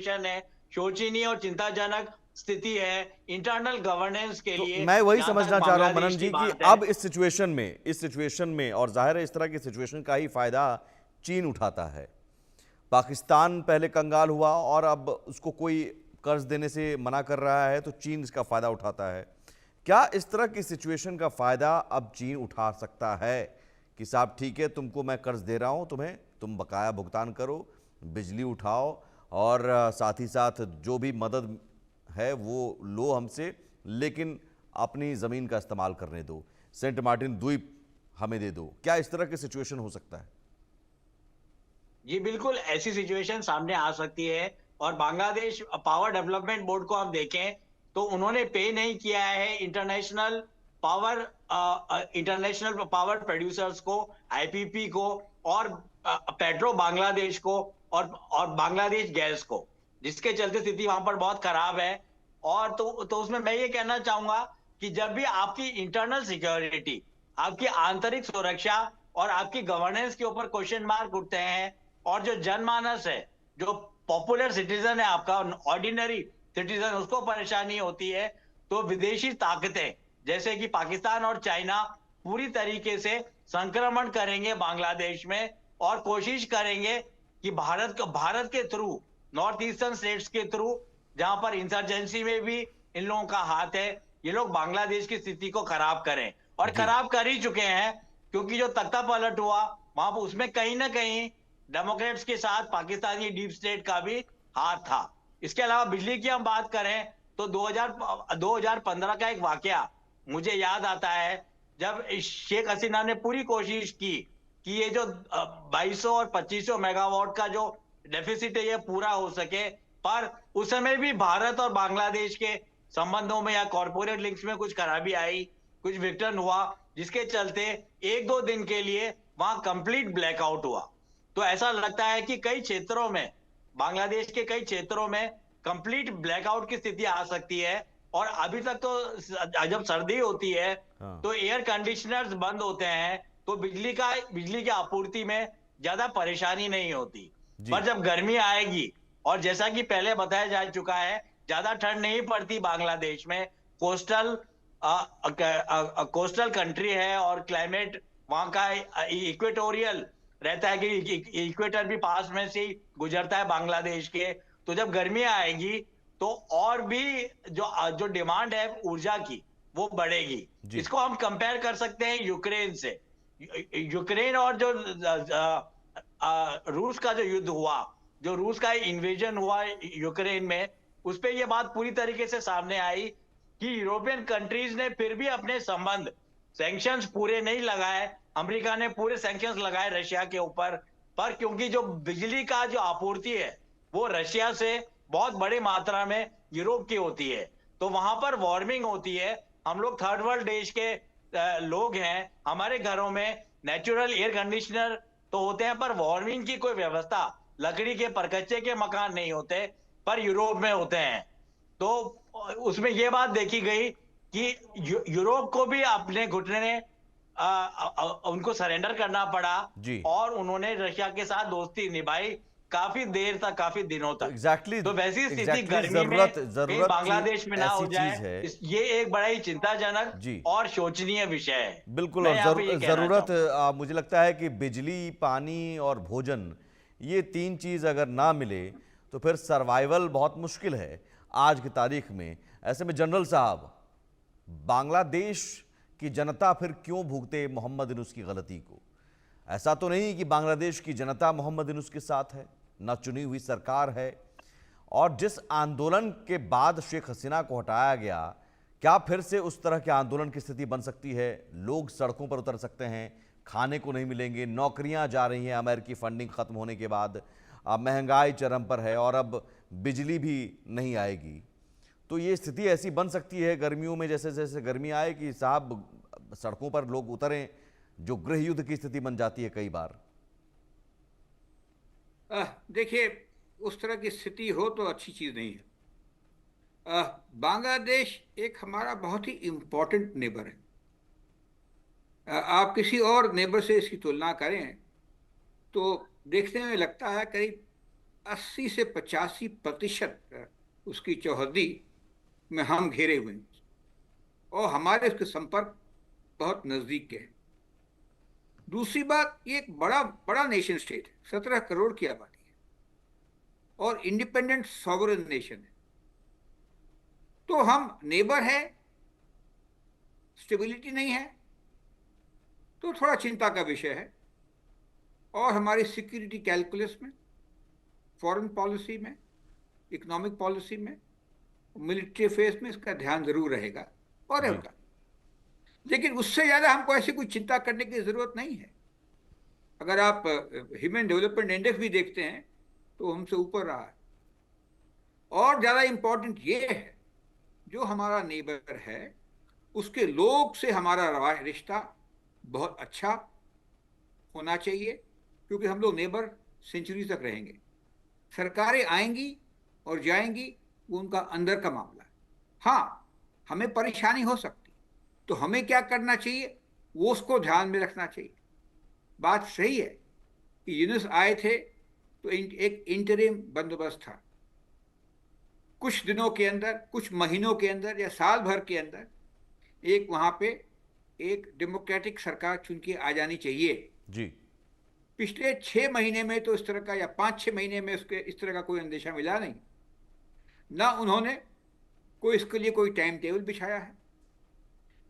Situation है, शोचनीय और चिंताजनक स्थिति है इंटरनल गवर्नेंस के तो लिए, मैं वही जहां तक समझना चाह रहा हूं बांग्लादेश मनन की जी कि बात है। अब इस सिचुएशन में और जाहिर है इस तरह की सिचुएशन का ही फायदा चीन उठाता है। पाकिस्तान पहले कंगाल हुआ और अब उसको कोई कर्ज देने से मना कर रहा है, तो चीन इसका फायदा उठाता है। क्या इस तरह की सिचुएशन का फायदा अब चीन उठा सकता है कि साहब ठीक है, तुमको मैं कर्ज दे रहा हूं, तुम्हें तुम बकाया भुगतान करो, बिजली उठाओ और साथ ही साथ जो भी मदद है वो लो हमसे, लेकिन अपनी ज़मीन का इस्तेमाल करने दो, सेंट मार्टिन द्वीप हमें दे दो। क्या इस तरह की सिचुएशन हो सकता है? जी बिल्कुल, ऐसी सिचुएशन सामने आ सकती है। और बांग्लादेश पावर डेवलपमेंट बोर्ड को हम देखें तो उन्होंने पे नहीं किया है पावर इंटरनेशनल पावर प्रोड्यूसर्स को, आईपीपी को, और पेट्रो बांग्लादेश को, और बांग्लादेश गैस को, जिसके चलते स्थिति वहां पर बहुत खराब है। और तो उसमें मैं ये कहना चाहूंगा कि जब भी आपकी इंटरनल सिक्योरिटी, आपकी आंतरिक सुरक्षा और आपकी गवर्नेंस के ऊपर क्वेश्चन मार्क उठते हैं, और जो जनमानस है, जो पॉपुलर सिटीजन है, आपका ऑर्डिनरी सिटीजन, उसको परेशानी होती है, तो विदेशी ताकतें जैसे कि पाकिस्तान और चाइना पूरी तरीके से संक्रमण करेंगे बांग्लादेश में, और कोशिश करेंगे कि भारत के थ्रू, नॉर्थ ईस्टर्न स्टेट्स के थ्रू, जहां पर इंसर्जेंसी में भी इन लोगों का हाथ है, ये लोग बांग्लादेश की स्थिति को खराब करें, और जी। खराब कर ही चुके हैं। क्योंकि जो तख्ता पलट हुआ वहां पर, उसमें कहीं ना कहीं डेमोक्रेट्स के साथ पाकिस्तानी डीप स्टेट का भी हाथ था। इसके अलावा बिजली की हम बात करें तो 2015 का एक वाकया मुझे याद आता है, जब शेख हसीना ने पूरी कोशिश की कि ये जो 2200 और 2500 मेगावाट का जो डेफिसिट है ये पूरा हो सके, पर उस समय भी भारत और बांग्लादेश के संबंधों में या कॉरपोरेट लिंक्स में कुछ खराबी आई, कुछ विघटन हुआ, जिसके चलते एक दो दिन के लिए वहां कंप्लीट ब्लैकआउट हुआ। तो ऐसा लगता है कि कई क्षेत्रों में, बांग्लादेश के कई क्षेत्रों में कंप्लीट ब्लैकआउट की स्थिति आ सकती है। और अभी तक तो जब सर्दी होती है हाँ। तो एयर कंडीशनर्स बंद होते हैं, तो बिजली की आपूर्ति में ज्यादा परेशानी नहीं होती। जी। पर जब गर्मी आएगी, और जैसा कि पहले बताया जा चुका है, ज्यादा ठंड नहीं पड़ती बांग्लादेश में। कोस्टल कोस्टल कंट्री है, और क्लाइमेट वहां का इक्वेटोरियल रहता है, कि इक्वेटर भी पास में से ही गुजरता है बांग्लादेश के। तो जब गर्मी आएगी तो और भी जो जो डिमांड है ऊर्जा की, वो बढ़ेगी। जी। इसको हम कंपेयर कर सकते हैं यूक्रेन से। यूक्रेन और जो रूस का जो युद्ध हुआ, जो रूस का इन्वेजन हुआ यूक्रेन में, उस पे ये बात पूरी तरीके से सामने आई कि यूरोपियन कंट्रीज ने फिर भी अपने संबंध, सैंक्शंस पूरे नहीं लगाए। अमेरिका ने पूरे सैंक्शंस लगाए रशिया के ऊपर, पर क्योंकि जो बिजली का जो आपूर्ति है वो रशिया से बहुत बड़ी मात्रा में यूरोप की होती है, तो वहां पर वार्मिंग होती है। हम लोग थर्ड वर्ल्ड देश के लोग हैं, हमारे घरों में नेचुरल एयर कंडीशनर तो होते हैं, पर वार्मिंग की कोई व्यवस्था, लकड़ी के परकच्चे के मकान नहीं होते, पर यूरोप में होते हैं। तो उसमें यह बात देखी गई कि यूरोप को भी अपने घुटने उनको सरेंडर करना पड़ा, जी। और उन्होंने रशिया के साथ दोस्ती निभाई काफी देर तक, काफी दिनों तो तक। एग्जैक्टली तो वैसी स्थिति एग्जैक्टली गर्मी में जरूरत कहीं जरूरत बांग्लादेश में ना ऐसी हो जाए, चीज है। ये एक बड़ा ही चिंताजनक जी। और शोचनीय विषय है। बिल्कुल। मैं और यहाँ पे ये कहना ज़रूरत चाहूंगा। मुझे लगता है कि बिजली, पानी और भोजन, ये तीन चीज़ अगर ना मिले तो फिर सर्वाइवल बहुत मुश्किल है आज की तारीख में। ऐसे में जनरल साहब, बांग्लादेश की जनता फिर क्यों भुगते मोहम्मद यूनूस की गलती को? ऐसा तो नहीं कि बांग्लादेश की जनता मोहम्मद यूनूस के साथ है, ना चुनी हुई सरकार है। और जिस आंदोलन के बाद शेख हसीना को हटाया गया, क्या फिर से उस तरह के आंदोलन की स्थिति बन सकती है? लोग सड़कों पर उतर सकते हैं, खाने को नहीं मिलेंगे, नौकरियां जा रही हैं अमेरिकी फंडिंग खत्म होने के बाद, महंगाई चरम पर है और अब बिजली भी नहीं आएगी। तो ये स्थिति ऐसी बन सकती है गर्मियों में, जैसे जैसे गर्मी आए, कि साहब सड़कों पर लोग उतरें, जो गृह युद्ध की स्थिति बन जाती है कई बार। देखिए, उस तरह की स्थिति हो तो अच्छी चीज़ नहीं है। बांग्लादेश एक हमारा बहुत ही इम्पोर्टेंट नेबर है। आप किसी और नेबर से इसकी तुलना करें तो देखने में लगता है करीब 80 से 85% उसकी चौहद्दी में हम घेरे हुए हैं और हमारे उसके संपर्क बहुत नजदीक के हैं। दूसरी बात, ये एक बड़ा बड़ा नेशन स्टेट है, 17 करोड़ की आबादी है और इंडिपेंडेंट सॉवरेन नेशन है। तो हम नेबर है, स्टेबिलिटी नहीं है तो थोड़ा चिंता का विषय है। और हमारी सिक्योरिटी कैलकुलस में, फॉरेन पॉलिसी में, इकोनॉमिक पॉलिसी में, मिलिट्री अफेयर्स में इसका ध्यान जरूर रहेगा और जी। होगा। लेकिन उससे ज्यादा हमको ऐसी कोई चिंता करने की जरूरत नहीं है। अगर आप ह्यूमन डेवलपमेंट इंडेक्स भी देखते हैं तो हमसे ऊपर रहा है। और ज्यादा इंपॉर्टेंट ये है, जो हमारा नेबर है उसके लोग से हमारा रिश्ता बहुत अच्छा होना चाहिए, क्योंकि हम लोग नेबर सेंचुरी तक रहेंगे। सरकारें आएंगी और जाएंगी, वो उनका अंदर का मामला है। हाँ, हमें परेशानी हो सकती, तो हमें क्या करना चाहिए वो उसको ध्यान में रखना चाहिए। बात सही है कि यूनुस आए थे तो एक इंटरिम बंदोबस्त था, कुछ दिनों के अंदर, कुछ महीनों के अंदर या साल भर के अंदर एक वहां पे एक डेमोक्रेटिक सरकार चुन के आ जानी चाहिए। जी। पिछले 6 महीने में तो इस तरह का, या 5-6 महीने में उसके इस तरह का कोई अंदेशा मिला नहीं। ना उन्होंने कोई इसके लिए कोई टाइम टेबल बिछाया है,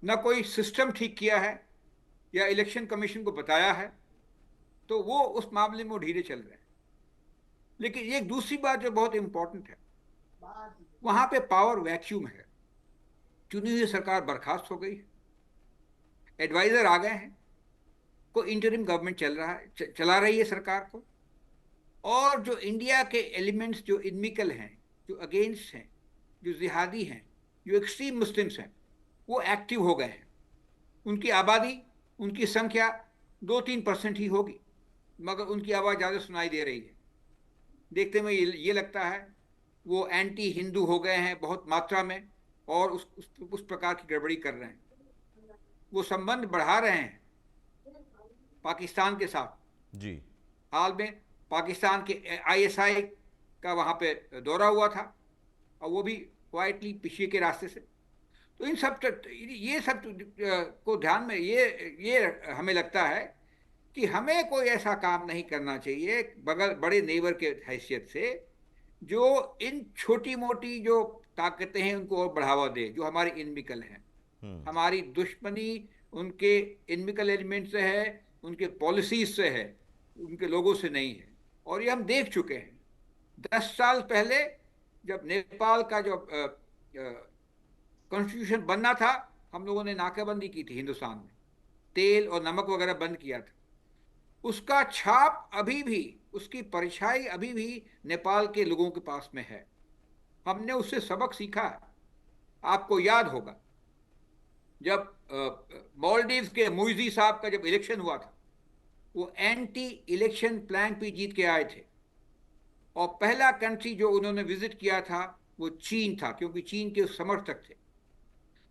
ना कोई सिस्टम ठीक किया है या इलेक्शन कमीशन को बताया है। तो वो उस मामले में ढीले चल रहे हैं। लेकिन ये एक दूसरी बात जो बहुत इंपॉर्टेंट है, वहां पे पावर वैक्यूम है। चुनी हुई सरकार बर्खास्त हो गई, एडवाइजर आ गए हैं, कोई इंटरिम गवर्नमेंट चल रहा है, चला रही है सरकार को। और जो इंडिया के एलिमेंट्स जो इनमिकल हैं, जो अगेंस्ट हैं, जो जिहादी हैं, जो एक्सट्रीम मुस्लिम्स हैं, वो एक्टिव हो गए हैं। उनकी आबादी, उनकी संख्या 2-3% ही होगी, मगर उनकी आवाज़ ज़्यादा सुनाई दे रही है। देखते में ये लगता है वो एंटी हिंदू हो गए हैं बहुत मात्रा में और उस प्रकार की गड़बड़ी कर रहे हैं। वो संबंध बढ़ा रहे हैं पाकिस्तान के साथ। जी। हाल में पाकिस्तान के ISI का वहाँ पे दौरा हुआ था और वो भी क्वाइटली पीछे के रास्ते से। तो ये सब को ध्यान में ये हमें लगता है कि हमें कोई ऐसा काम नहीं करना चाहिए बड़े नेबर के हैसियत से जो इन छोटी मोटी जो ताकतें हैं उनको और बढ़ावा दे, जो हमारी इनमिकल हैं। हमारी दुश्मनी उनके इनमिकल एलिमेंट से है, उनके पॉलिसीज से है, उनके लोगों से नहीं है। और ये हम देख चुके हैं। 10 साल पहले जब नेपाल का जो कॉन्स्टिट्यूशन बनना था, हम लोगों ने नाकाबंदी की थी हिंदुस्तान में, तेल और नमक वगैरह बंद किया था। उसका छाप अभी भी, उसकी परछाई अभी भी नेपाल के लोगों के पास में है। हमने उससे सबक सीखा है। आपको याद होगा जब मालदीव्स के मुइज़ी साहब का जब इलेक्शन हुआ था, वो एंटी इलेक्शन प्लान पे जीत के आए थे और पहला कंट्री जो उन्होंने विजिट किया था वो चीन था, क्योंकि चीन के समर्थक थे।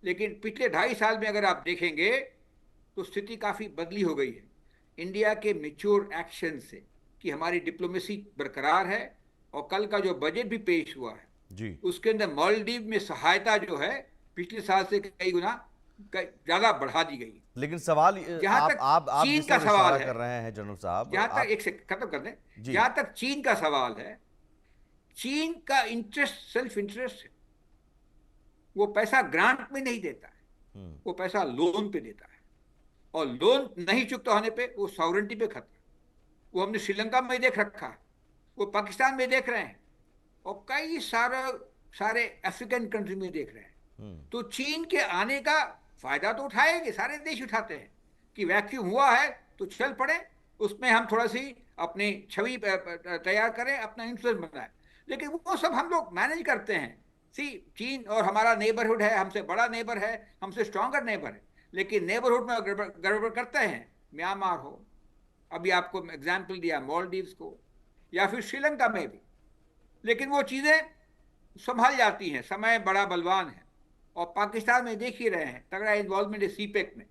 लेकिन पिछले 2.5 साल में अगर आप देखेंगे तो स्थिति काफ़ी बदली हो गई है इंडिया के मैच्योर एक्शन से, कि हमारी डिप्लोमेसी बरकरार है। और कल का जो बजट भी पेश हुआ है जी। उसके अंदर मालदीव में सहायता जो है पिछले साल से कई गुना ज्यादा बढ़ा दी गई। लेकिन सवाल जहां तक आप चीन जिस का तरफ सवाल इशारा है, कर रहे हैं जनरल साहब, जहां तक एक से खत्म कर दें, जी। जहां तक चीन का सवाल है, चीन का इंटरेस्ट सेल्फ इंटरेस्ट है। वो पैसा ग्रांट में नहीं देता है, वो पैसा लोन पे देता है। और लोन नहीं चुकता होने पे वो सॉवरेंटी पे खतरा। वो हमने श्रीलंका में देख रखा है, वो पाकिस्तान में देख रहे हैं और कई सारे अफ्रीकन कंट्री में देख रहे हैं। तो चीन के आने का फायदा तो उठाएंगे, सारे देश उठाते हैं कि वैक्यूम हुआ है तो चल पड़े, उसमें हम थोड़ा सी अपनी छवि तैयार करें, अपना इन्फ्लुएंस बनाए। लेकिन वो सब हम लोग मैनेज करते हैं। चीन और हमारा नेबरहुड है, हमसे बड़ा नेबर है, हमसे स्ट्रॉन्गर नेबर है, लेकिन नेबरहुड में गड़बड़ करते हैं। म्यांमार हो, अभी आपको एग्जाम्पल दिया मालदीव्स को, या फिर श्रीलंका में भी। लेकिन वो चीज़ें संभल जाती हैं, समय बड़ा बलवान है। और पाकिस्तान में देख ही रहे हैं तगड़ा इन्वॉल्वमेंट है सीपेक में।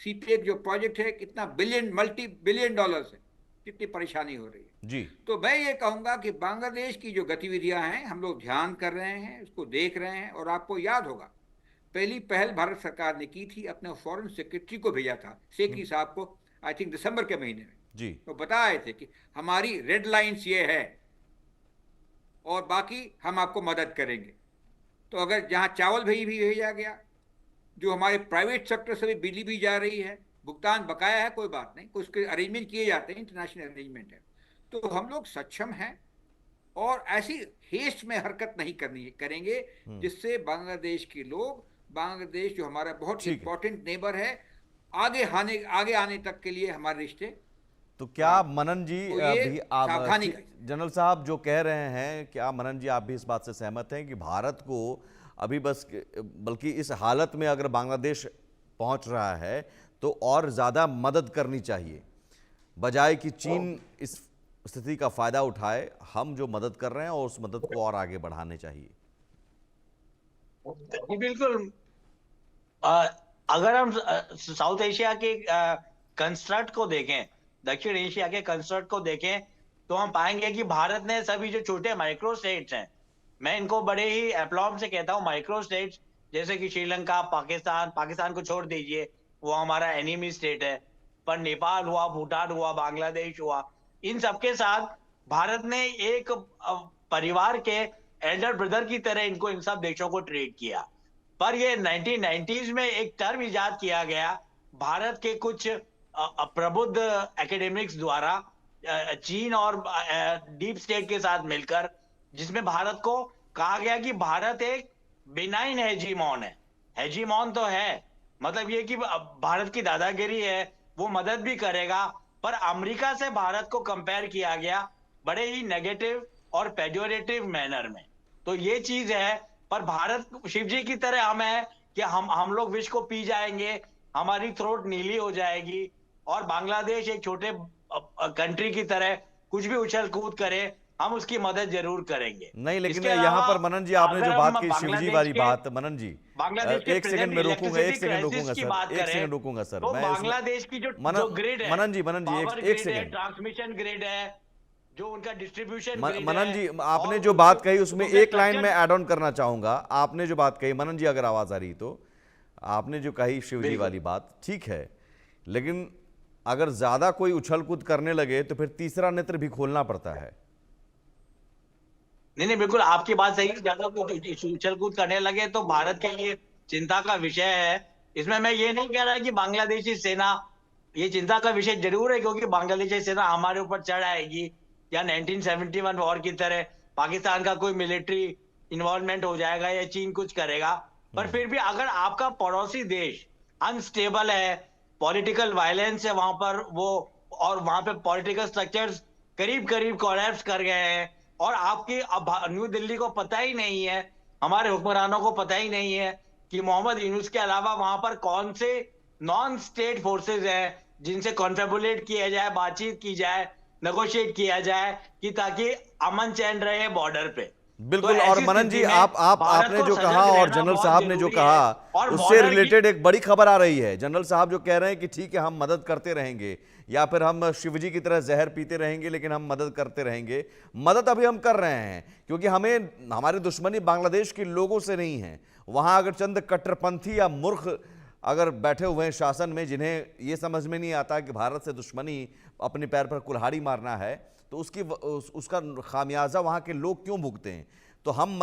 सीपेक जो प्रोजेक्ट है कितना मल्टी बिलियन डॉलर्स है, कितनी परेशानी हो रही है। जी। तो मैं ये कहूंगा कि बांग्लादेश की जो गतिविधियां हैं हम लोग ध्यान कर रहे हैं, उसको देख रहे हैं। और आपको याद होगा पहली पहल भारत सरकार ने की थी, अपने फॉरेन सेक्रेटरी को भेजा था सेठी साहब को, आई थिंक दिसंबर के महीने में। जी। तो बताए थे कि हमारी रेड लाइंस ये है और बाकी हम आपको मदद करेंगे। तो अगर जहां चावल भी भेजा गया, जो हमारे प्राइवेट सेक्टर से भी बिजली भी जा रही है, भुगतान बकाया है, कोई बात नहीं, कुछ अरेंजमेंट किए जाते हैं, इंटरनेशनल अरेंजमेंट है, तो हम लोग सक्षम हैं और ऐसी हेस्ट में हरकत नहीं करेंगे जिससे बांग्लादेश के लोग, बांग्लादेश जो हमारा बहुत ठीक है। इंपॉर्टेंट नेबर है, आगे आने तक के लिए हमारे रिश्ते, तो क्या मनन जी तो ये भी आप सावधानी का। जनरल साहब जो कह रहे हैं, क्या मनन जी आप भी इस बात से सहमत हैं कि भारत को अभी बस, बल्कि इस हालत में अगर बांग्लादेश पहुंच रहा है तो और ज़्यादा मदद करनी चाहिए, बजाय कि चीन इस स्थिति का फायदा उठाए, हम जो मदद कर रहे हैं और उस मदद को और आगे बढ़ाने चाहिए? बिल्कुल। अ, अगर हम साउथ एशिया के कंस्ट्रक्ट को देखें, दक्षिण एशिया के कंस्ट्रक्ट को देखें, तो हम पाएंगे कि भारत ने सभी जो छोटे माइक्रो स्टेट्स हैं, मैं इनको बड़े ही एप्लॉम से कहता हूँ माइक्रो स्टेट्स, जैसे कि श्रीलंका, पाकिस्तान को छोड़ दीजिए, वो हमारा एनिमी स्टेट है, पर नेपाल हुआ, भूटान हुआ, बांग्लादेश हुआ, इन सबके साथ भारत ने एक परिवार के एल्डर ब्रदर की तरह इनको, इन सब देशों को ट्रीट किया। पर ये 1990s में एक टर्म इजाद किया गया भारत के कुछ प्रबुद्ध एकेडमिक्स द्वारा, चीन और डीप स्टेट के साथ मिलकर, जिसमें भारत को कहा गया कि भारत एक बिनाइन हेजीमॉन है। हेजीमॉन तो है, मतलब ये कि भारत की दादागिरी है, वो मदद भी करेगा, पर अमेरिका से भारत को कंपेयर किया गया बड़े ही नेगेटिव और पेजोरेटिव मैनर में। तो ये चीज है। पर भारत शिव जी की तरह हम है कि हम लोग विष को पी जाएंगे, हमारी थ्रोट नीली हो जाएगी, और बांग्लादेश एक छोटे कंट्री की तरह कुछ भी उछल कूद करे, हम उसकी मदद जरूर करेंगे। नहीं, लेकिन इसके यहाँ अलावा पर मनन जी आपने अगर जो हम बात की शिवजी वाली बात, मनन जी बांग्लादेश के एक सेकंड में रोकूंगा, एक सेकंड रोकूंगा की सर, बात एक करें, सेकंड रोकूंगा सर, तो मैं बांग्लादेश की जो ग्रिड है, मनन जी पावर एक ग्रिड है, सेकंड। ट्रांसमिशन ग्रिड है, जो उनका डिस्ट्रीब्यूशन ग्रिड मनन है, जी आपने और जो बात कही उसमें उनका एक लाइन में structure- ऐड ऑन करना चाहूंगा। आपने जो बात कही मनन जी, अगर आवाज आ रही तो, आपने जो कही शिवजी बिल्कुल। वाली बात ठीक है, लेकिन अगर ज्यादा कोई उछल कूद करने लगे तो फिर तीसरा नेत्र भी खोलना पड़ता है। नहीं, बिल्कुल आपकी बात सही है। ज्यादा उछल कूद करने लगे तो भारत के लिए चिंता का विषय है। इसमें मैं ये नहीं कह रहा कि बांग्लादेशी सेना, ये चिंता का विषय जरूर है, क्योंकि बांग्लादेशी सेना हमारे ऊपर चढ़ आएगी, या 1971 वॉर की तरह पाकिस्तान का कोई मिलिट्री इन्वॉल्वमेंट हो जाएगा, या चीन कुछ करेगा। पर फिर भी अगर आपका पड़ोसी देश अनस्टेबल है, पॉलिटिकल वायलेंस है वहां पर, वो, और वहां पे पॉलिटिकल स्ट्रक्चर्स करीब करीब कोलैप्स कर गए हैं, और आपकी अब न्यू दिल्ली को पता ही नहीं है, हमारे हुक्मरानों को पता ही नहीं है कि मोहम्मद यूनुस के अलावा वहां पर कौन से नॉन स्टेट फोर्सेस हैं जिनसे कॉन्फेबुलेट किया जाए, बातचीत की जाए, नेगोशिएट किया जाए, कि ताकि अमन चैन रहे बॉर्डर पे। बिल्कुल। तो और ऐसी मनन स्थिति जी में आपने भारत को जो सजग कहा और रहना जनरल बहुत साहब ने जो जरूरी कहा है। और उससे बॉर्डर की, रिलेटेड एक बड़ी खबर आ रही है। जनरल साहब जो कह रहे हैं कि ठीक है हम मदद करते रहेंगे, या फिर हम शिवजी की तरह जहर पीते रहेंगे लेकिन हम मदद करते रहेंगे। मदद अभी हम कर रहे हैं, क्योंकि हमें, हमारी दुश्मनी बांग्लादेश के लोगों से नहीं है। वहां अगर चंद कट्टरपंथी या मूर्ख अगर बैठे हुए हैं शासन में, जिन्हें ये समझ में नहीं आता कि भारत से दुश्मनी अपने पैर पर कुल्हाड़ी मारना है, तो उसका खामियाजा वहां के लोग क्यों भुगते हैं। तो हम